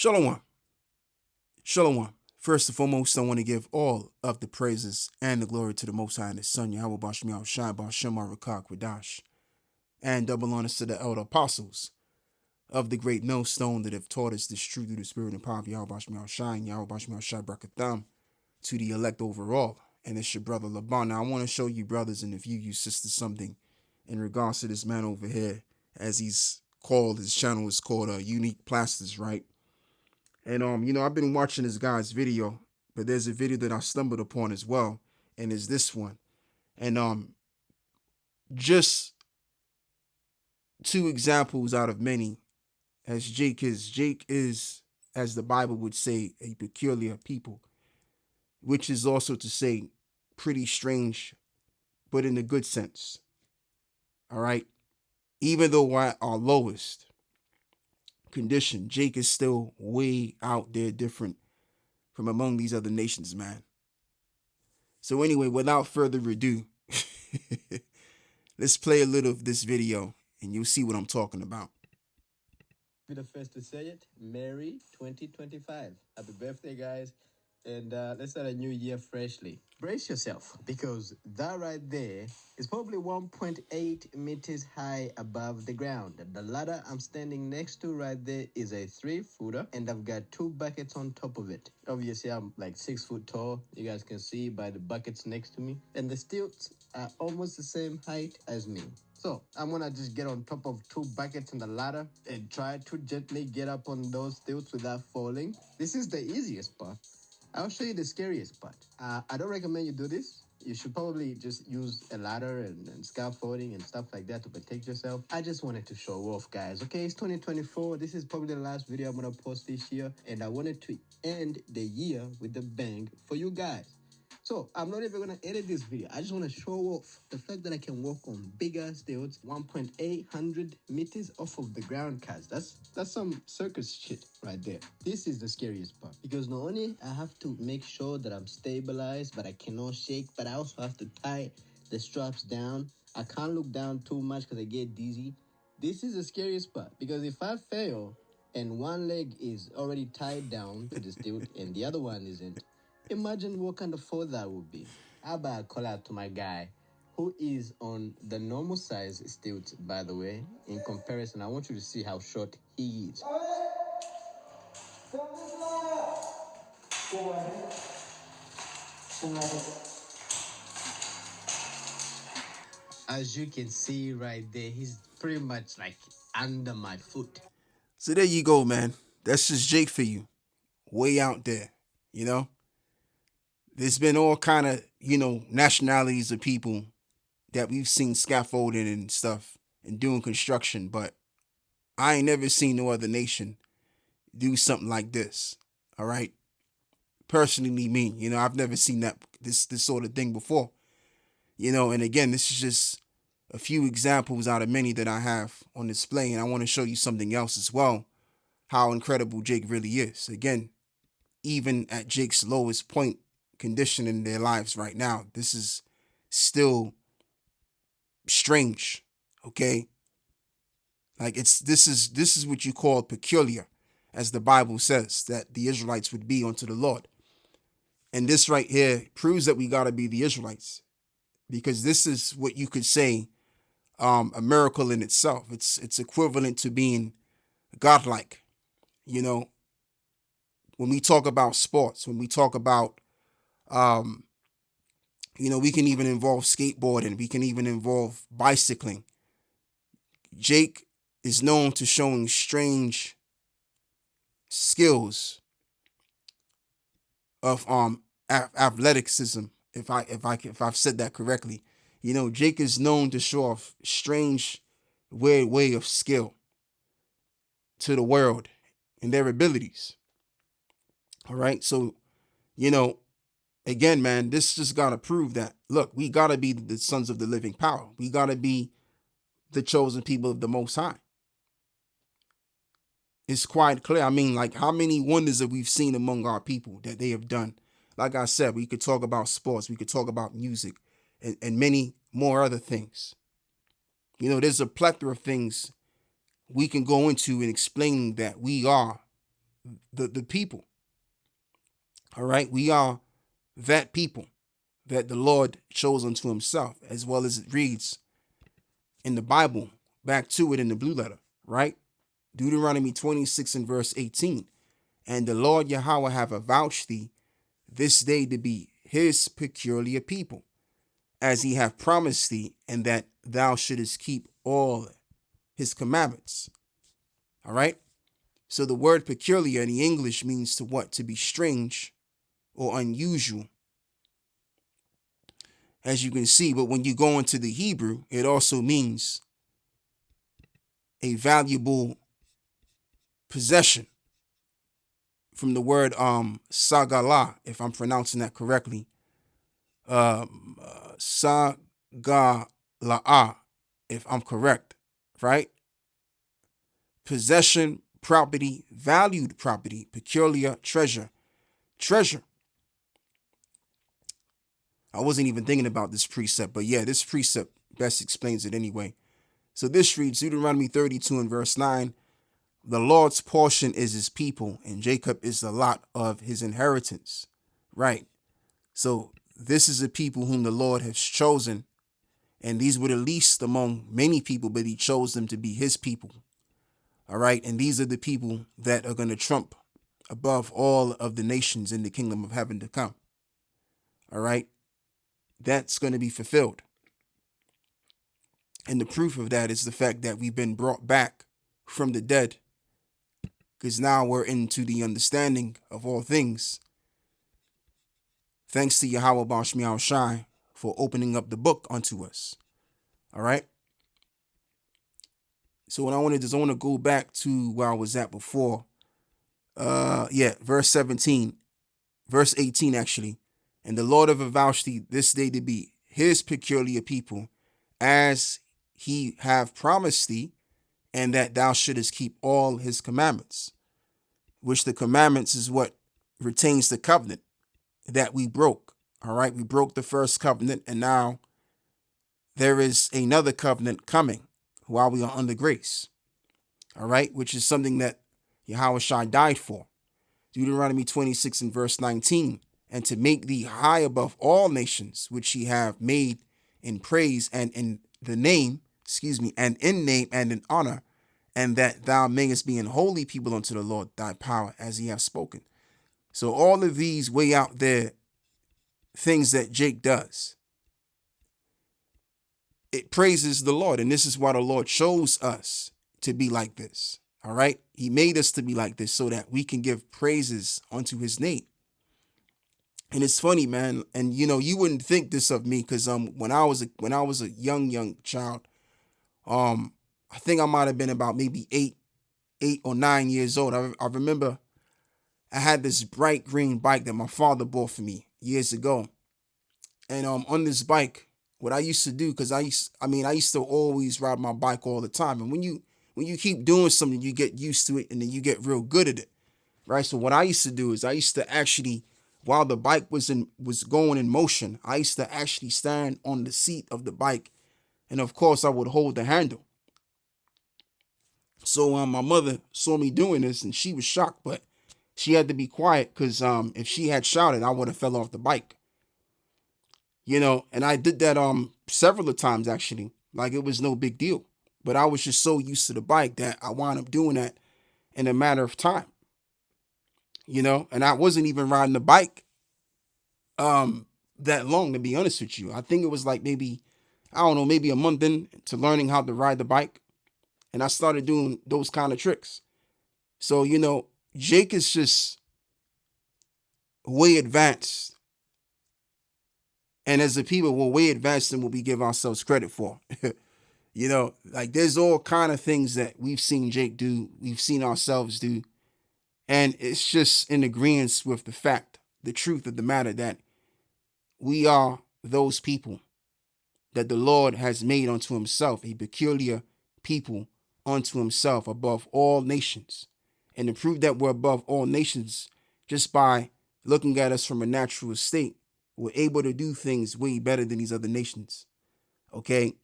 Shalom. Shalom. First and foremost, I want to give all of the praises and the glory to the Most High and His Son, Yahweh Bashmi Al Shai Bashem Rakak Radash, and double honors to the elder apostles of the great millstone that have taught us this truth through the spirit and power of Yahweh Bashmi Al Shai and Yahweh Bashmi Al Shai Brakatham to the elect overall. And it's your brother Laban. Now, I want to show you brothers and if you sisters something in regards to this man over here, as he's called, his channel is called Unique Plasters, right? And I've been watching this guy's video, but there's a video that I stumbled upon as well, and it's this one. And just two examples out of many, as Jake is. Jake is, as the Bible would say, a peculiar people, which is also to say pretty strange, but in a good sense. All right. Even though we're at our lowest condition, Jake is still way out there different from among these other nations, man. So anyway, without further ado, let's play a little of this video and you'll see what I'm talking about. Be the first to say it. Merry 2025. Happy birthday, guys. And let's start a new year freshly. Brace yourself, because that right there is probably 1.8 meters high above the ground. The ladder I'm standing next to right there is a 3-footer, and I've got 2 buckets on top of it. Obviously, I'm like 6 foot tall. You guys can see by the buckets next to me. And the stilts are almost the same height as me. So I'm gonna just get on top of 2 buckets in the ladder and try to gently get up on those stilts without falling. This is the easiest part. I'll show you the scariest part. I don't recommend you do this. You should probably just use a ladder and scaffolding and stuff like that to protect yourself. I just wanted to show off, guys. Okay, it's 2024. This is probably the last video I'm gonna post this year, and I wanted to end the year with a bang for you guys. So I'm not even gonna edit this video. I just wanna show off the fact that I can walk on bigger stilts, 1.8 meters off of the ground, guys. That's some circus shit right there. This is the scariest part, because not only I have to make sure that I'm stabilized, but I cannot shake, but I also have to tie the straps down. I can't look down too much because I get dizzy. This is the scariest part, because if I fail and one leg is already tied down to the stilt and the other one isn't, imagine what kind of fall that would be. How about I call out to my guy, who is on the normal size stilt, by the way. In comparison, I want you to see how short he is. As you can see right there, he's pretty much like under my foot. So there you go, man. That's just Jake for you. Way out there, you know? There's been all kind of, nationalities of people that we've seen scaffolding and stuff and doing construction, but I ain't never seen no other nation do something like this. All right. Personally, me, I've never seen this sort of thing before. And again, this is just a few examples out of many that I have on display, and I want to show you something else as well. How incredible Jake really is. Again, even at Jake's lowest point condition in their lives right now, this is still strange. Okay, like this is what you call peculiar, as the Bible says that the Israelites would be unto the Lord. And this right here proves that we gotta be the Israelites, because this is what you could say a miracle in itself. It's equivalent to being godlike. You know, when we talk about sports, when we talk about um, we can even involve skateboarding, we can even involve bicycling. Jake is known to showing strange skills of athleticism. If I've said that correctly, Jake is known to show off strange, weird way of skill to the world and their abilities. All right, so you know, again, man, this just gotta prove that. Look, we gotta be the sons of the living power. We gotta be the chosen people of the Most High. It's quite clear. I mean, like, how many wonders that we've seen among our people that they have done. Like I said, we could talk about sports, we could talk about music, and many more other things. There's a plethora of things we can go into and explain that we are the people. All right. We are that people that the Lord chose unto himself, as well as it reads in the Bible, back to it in the blue letter, right? Deuteronomy 26 and verse 18. And the Lord Yahweh have avouched thee this day to be his peculiar people, as he hath promised thee, and that thou shouldest keep all his commandments. All right. So the word peculiar in the English means to what? To be strange or unusual, as you can see. But when you go into the Hebrew, it also means a valuable possession, from the word sagala, if I'm pronouncing that correctly. Sagala, if I'm correct, right? Possession, property, valued property, peculiar, treasure. Treasure. I wasn't even thinking about this precept, but yeah, this precept best explains it anyway. So this reads Deuteronomy 32 and verse 9. The Lord's portion is his people, and Jacob is the lot of his inheritance. Right. So this is a people whom the Lord has chosen, and these were the least among many people, but he chose them to be his people. All right. And these are the people that are going to trump above all of the nations in the kingdom of heaven to come. All right. That's going to be fulfilled. And the proof of that is the fact that we've been brought back from the dead, because now we're into the understanding of all things. Thanks to Yahweh Bashmial Shai for opening up the book unto us. All right. So what I want to do is I want to go back to where I was at before. Verse 17, verse 18, actually. And the Lord have avouched thee this day to be his peculiar people, as he have promised thee, and that thou shouldest keep all his commandments, which the commandments is what retains the covenant that we broke. All right. We broke the first covenant, and now there is another covenant coming while we are under grace. All right. Which is something that Yahweh Shai died for. Deuteronomy 26 and verse 19. And to make thee high above all nations, which he have made in praise and in the name, and in name and in honor, and that thou mayest be an holy people unto the Lord thy power, as he hath spoken. So all of these way out there things that Jake does, it praises the Lord. And this is why the Lord chose us to be like this. All right. He made us to be like this so that we can give praises unto his name. And it's funny, man. And you wouldn't think this of me, because when I was a young child, I think I might have been about maybe 8 or 9 years old. I remember I had this bright green bike that my father bought for me years ago. And on this bike, what I used to do, because I used to always ride my bike all the time. And when you keep doing something, you get used to it, and then you get real good at it, right? So what I used to do is I used to actually, while the bike was going in motion, I used to actually stand on the seat of the bike, and of course I would hold the handle. So my mother saw me doing this, and she was shocked, but she had to be quiet, because if she had shouted, I would have fell off the bike. And I did that several of times, actually, like it was no big deal. But I was just so used to the bike that I wound up doing that in a matter of time. And I wasn't even riding the bike that long, to be honest with you. I think it was like maybe a month into learning how to ride the bike, and I started doing those kind of tricks. So Jake is just way advanced. And as a people, we're way advanced than what we give ourselves credit for. Like there's all kind of things that we've seen Jake do, we've seen ourselves do. And it's just in agreement with the truth of the matter, that we are those people that the Lord has made unto himself, a peculiar people unto himself above all nations. And to prove that we're above all nations, just by looking at us from a natural state, we're able to do things way better than these other nations. Okay.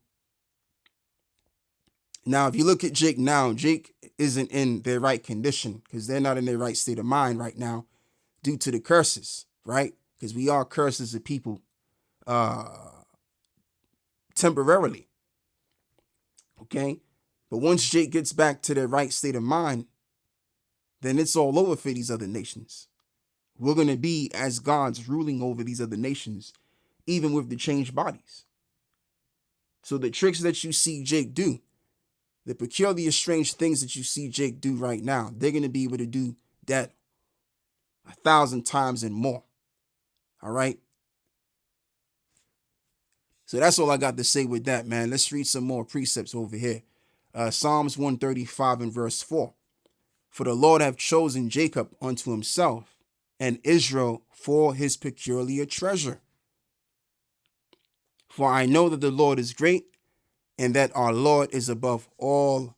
Now, if you look at Jake now, Jake isn't in their right condition, because they're not in their right state of mind right now due to the curses, right? Because we are cursed as a people uh, temporarily, okay? But once Jake gets back to their right state of mind, then it's all over for these other nations. We're going to be as gods ruling over these other nations, even with the changed bodies. So the tricks that you see Jake do, the peculiar, strange things that you see Jake do right now, they're going to be able to do that 1,000 times and more. All right? So that's all I got to say with that, man. Let's read some more precepts over here. Psalms 135 and verse 4. For the Lord hath chosen Jacob unto himself, and Israel for his peculiar treasure. For I know that the Lord is great, and that our Lord is above all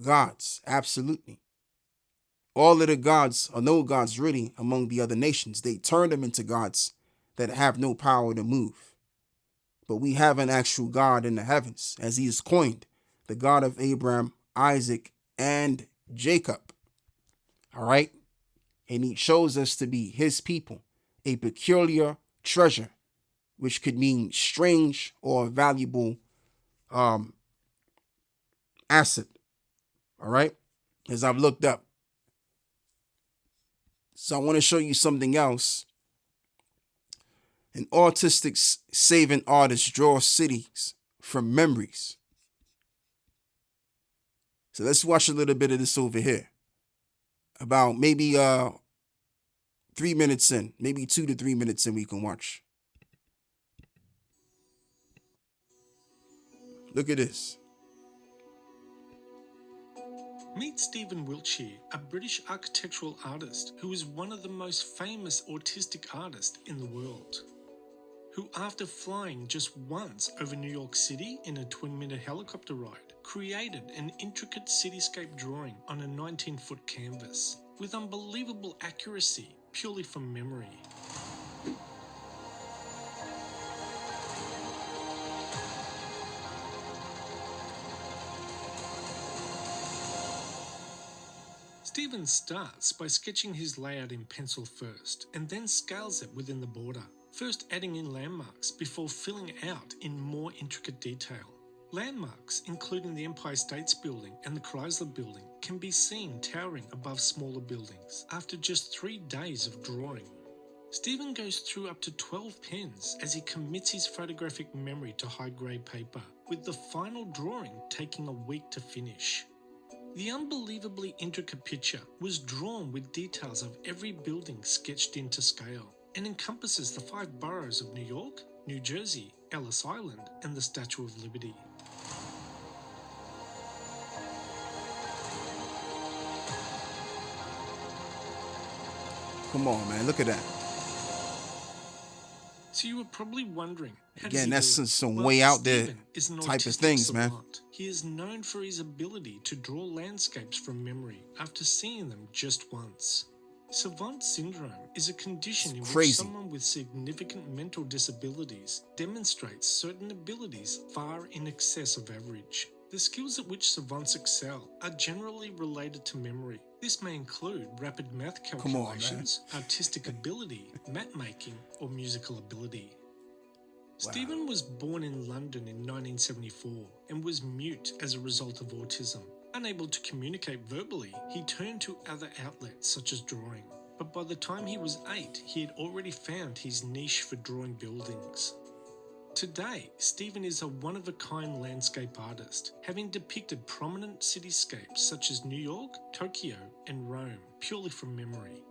gods. Absolutely. All of the gods are no gods really among the other nations. They turn them into gods that have no power to move. But we have an actual God in the heavens, as he is coined, the God of Abraham, Isaac, and Jacob. All right? And he chose us to be his people, a peculiar treasure, which could mean strange or valuable asset. All right? As I've looked up. So I want to show you something else. An autistic saving artist draws cities from memories. So let's watch a little bit of this over here. About maybe 3 minutes in, maybe 2 to 3 minutes in, we can watch. Look at this. Meet Stephen Wiltshire, a British architectural artist who is one of the most famous autistic artists in the world. Who, after flying just once over New York City in a twin-minute helicopter ride, created an intricate cityscape drawing on a 19-foot canvas with unbelievable accuracy purely from memory. Stephen starts by sketching his layout in pencil first and then scales it within the border, first adding in landmarks before filling out in more intricate detail. Landmarks, including the Empire State Building and the Chrysler Building, can be seen towering above smaller buildings after just 3 days of drawing. Stephen goes through up to 12 pens as he commits his photographic memory to high-grade paper, with the final drawing taking a week to finish. The unbelievably intricate picture was drawn with details of every building sketched into scale and encompasses the 5 boroughs of New York, New Jersey, Ellis Island, and the Statue of Liberty. Come on, man. Look at that. So you were probably wondering, how Again, does he that's do it? some way out there Stephen is an type of autistic things, man. savant. He is known for his ability to draw landscapes from memory after seeing them just once. Savant syndrome is a condition in which someone with significant mental disabilities demonstrates certain abilities far in excess of average. The skills at which savants excel are generally related to memory. This may include rapid math calculations, artistic ability, map making, or musical ability. Wow. Stephen was born in London in 1974 and was mute as a result of autism. Unable to communicate verbally, he turned to other outlets such as drawing. But by the time he was 8, he had already found his niche for drawing buildings. Today, Stephen is a one-of-a-kind landscape artist, having depicted prominent cityscapes such as New York, Tokyo, and Rome, purely from memory.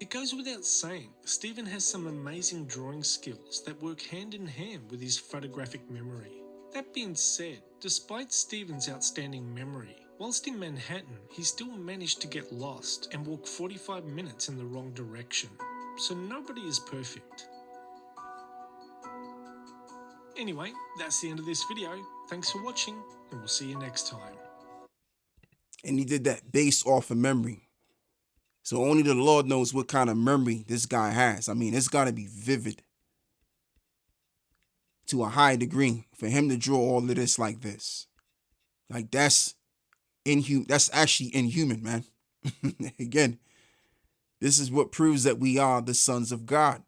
It goes without saying, Stephen has some amazing drawing skills that work hand in hand with his photographic memory. That being said, despite Stephen's outstanding memory, whilst in Manhattan, he still managed to get lost and walk 45 minutes in the wrong direction. So nobody is perfect. Anyway, that's the end of this video. Thanks for watching, and we'll see you next time. And he did that based off of memory. So only the Lord knows what kind of memory this guy has. I mean, it's got to be vivid to a high degree for him to draw all of this like this. Like, that's That's actually inhuman, man. Again, this is what proves that we are the sons of God,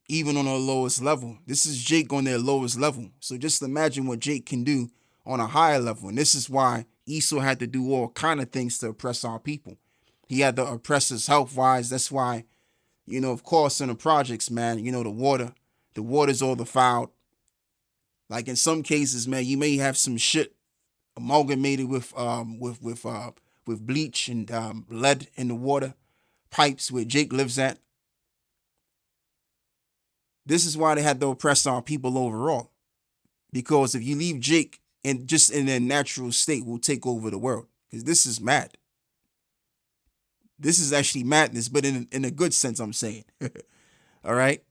even on our lowest level. This is Jake on their lowest level. So just imagine what Jake can do on a higher level. And this is why Esau had to do all kind of things to oppress our people. He had to oppress us health-wise. That's why, of course, in the projects, man, the water's all defiled. Like in some cases, man, you may have some shit amalgamated with bleach and lead in the water pipes where Jake lives at. This is why they had to oppress our people overall. Because if you leave Jake and just in their natural state, will take over the world. Because this is mad. This is actually madness, but in a good sense, I'm saying. All right.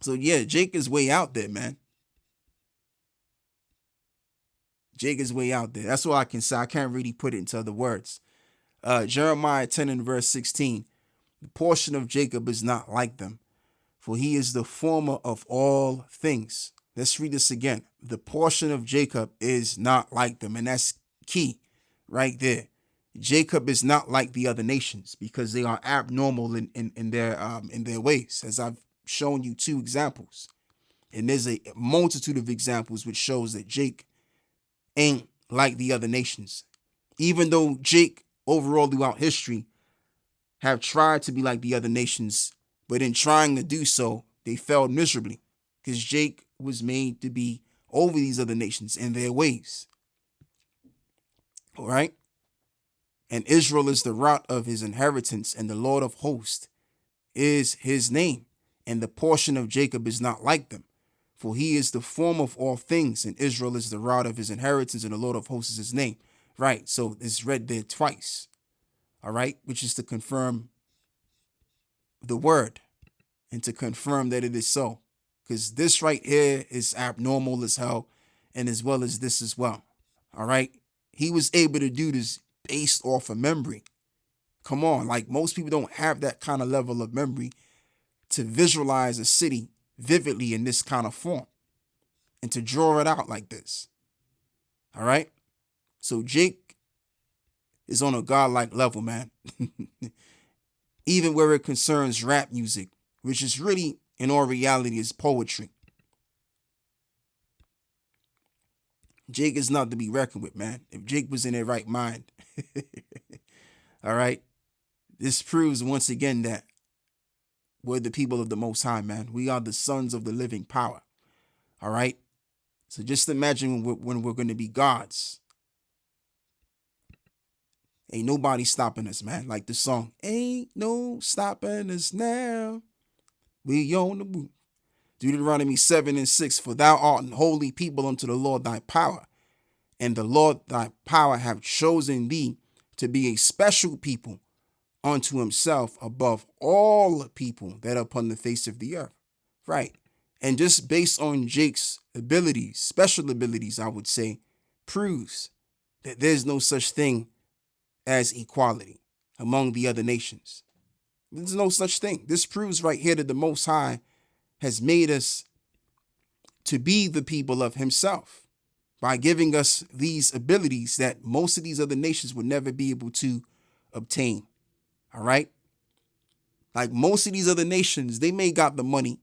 So yeah, Jake is way out there, man. Jake is way out there. That's all I can say. I can't really put it into other words. Jeremiah 10 and verse 16. The portion of Jacob is not like them, for he is the former of all things. Let's read this again. The portion of Jacob is not like them. And that's key right there. Jacob is not like the other nations because they are abnormal in their ways, as I've shown you 2 examples. And there's a multitude of examples which shows that Jake ain't like the other nations. Even though Jake overall throughout history have tried to be like the other nations, but in trying to do so, they failed miserably because Jake was made to be over these other nations in their ways. All right. And Israel is the root of his inheritance, and the Lord of hosts is his name. And the portion of Jacob is not like them, for he is the form of all things, and Israel is the root of his inheritance, and the Lord of hosts is his name. Right. So it's read there twice. All right. Which is to confirm the word and to confirm that it is so. Because this right here is abnormal as hell, and as well as this as well. All right. He was able to do this based off of memory. Come on, like most people don't have that kind of level of memory to visualize a city vividly in this kind of form and to draw it out like this. All right. So Jake is on a godlike level, man. Even where it concerns rap music, which is really, in all reality, is poetry. Jake is not to be reckoned with, man. If Jake was in their right mind. All right. This proves once again that we're the people of the Most High, man. We are the sons of the living power. All right. So just imagine when we're going to be gods. Ain't nobody stopping us, man. Like the song, ain't no stopping us now. We on the move. Deuteronomy 7 and 6, for thou art an holy people unto the Lord thy power, and the Lord thy power have chosen thee to be a special people unto himself above all people that are upon the face of the earth. Right. And just based on Jake's abilities, special abilities, I would say, proves that there's no such thing as equality among the other nations. There's no such thing. This proves right here that the Most High has made us to be the people of himself by giving us these abilities that most of these other nations would never be able to obtain. All right. Like most of these other nations, they may got the money.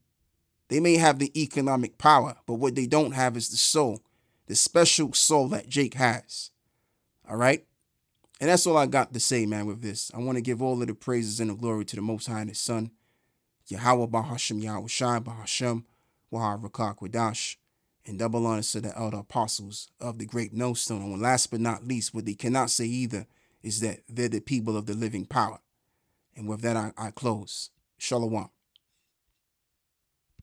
They may have the economic power, but what they don't have is the soul, the special soul that Jake has. All right. And that's all I got to say, man, with this. I want to give all of the praises and the glory to the Most High and his Son, Yahweh Bahashem Yahweh Shai Bahashem Wahar Rakak Wadash, and double honors to the elder apostles of the great millstone. And last but not least, what they cannot say either is that they're the people of the living power. And with that, I close. Shalom.